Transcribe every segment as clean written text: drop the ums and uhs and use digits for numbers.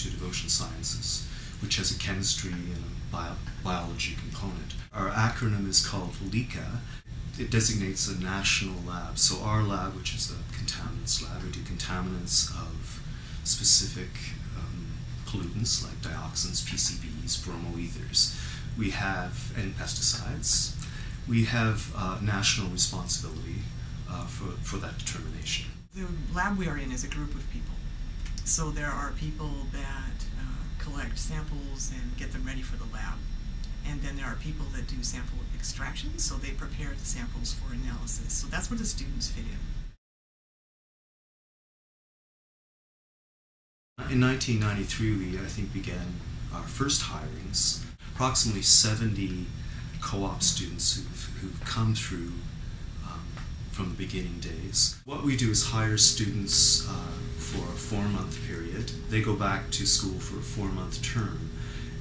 Institute of Ocean Sciences, which has a chemistry and a biology component. Our acronym is called LICA. It designates a national lab. So our lab, which is a contaminants lab, we do contaminants of specific pollutants like dioxins, PCBs, bromoethers. We have, and pesticides. We have national responsibility for that determination. The lab we are in is a group of people. So there are people that collect samples and get them ready for the lab. And then there are people that do sample extraction, so they prepare the samples for analysis. So that's where the students fit in. In 1993, we, I think, began our first hirings. Approximately 70 co-op students who've come through from the beginning days. What we do is hire students for a 4-month period. They go back to school for a 4-month term,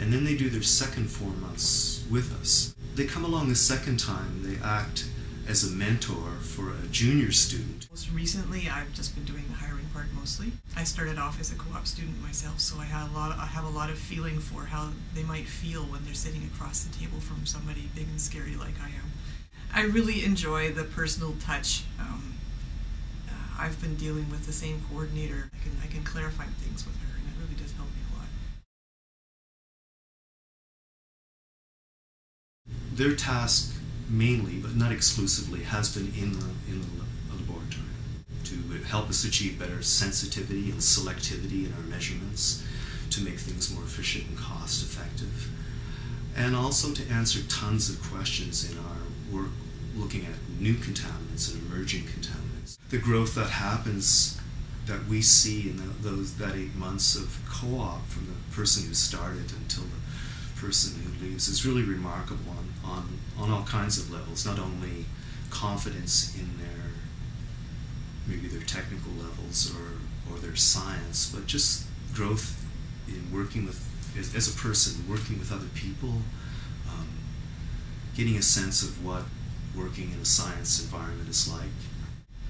and then they do their second 4 months with us. They come along the second time, they act as a mentor for a junior student. Most recently, I've just been doing the hiring part mostly. I started off as a co-op student myself, so I have a lot of feeling for how they might feel when they're sitting across the table from somebody big and scary like I am. I really enjoy the personal touch. I've been dealing with the same coordinator. I can clarify things with her, and it really does help me a lot. Their task mainly, but not exclusively, has been in the laboratory to help us achieve better sensitivity and selectivity in our measurements, to make things more efficient and cost effective, and also to answer tons of questions in our work looking at new contaminants and emerging contaminants. The growth that happens, that we see in that 8 months of co-op, from the person who started until the person who leaves, is really remarkable on all kinds of levels. Not only confidence in maybe their technical levels or their science, but just growth in working with, as a person, working with other people, getting a sense of what working in a science environment is like.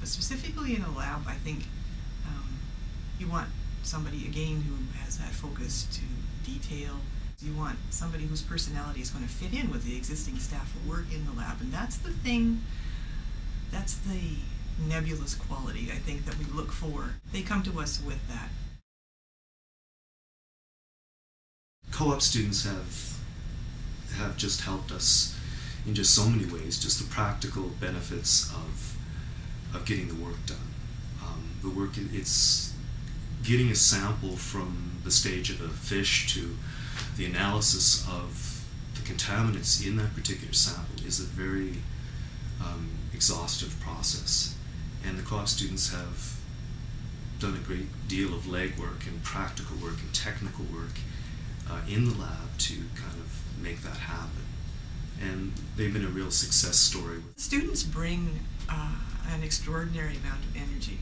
But specifically in a lab, I think you want somebody, again, who has that focus to detail. You want somebody whose personality is going to fit in with the existing staff who work in the lab, and that's the thing, that's the nebulous quality, I think, that we look for. They come to us with that. Co-op students have just helped us in just so many ways, just the practical benefits of getting the work done. The work, it's getting a sample from the stage of a fish to the analysis of the contaminants in that particular sample is a very exhaustive process. And the co-op students have done a great deal of legwork and practical work and technical work in the lab to kind of make that happen. And they've been a real success story. Students bring an extraordinary amount of energy,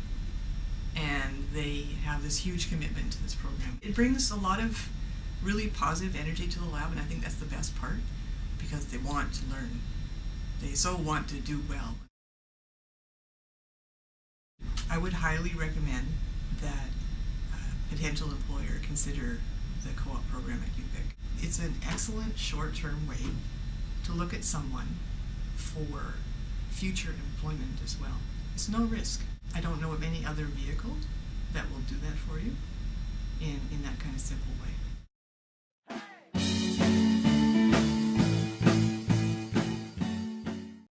and they have this huge commitment to this program. It brings a lot of really positive energy to the lab, and I think that's the best part, because they want to learn. They so want to do well. I would highly recommend that a potential employer consider the co-op program at UVic. It's an excellent short-term way to look at someone for future employment as well. It's no risk. I don't know of any other vehicle that will do that for you in that kind of simple way.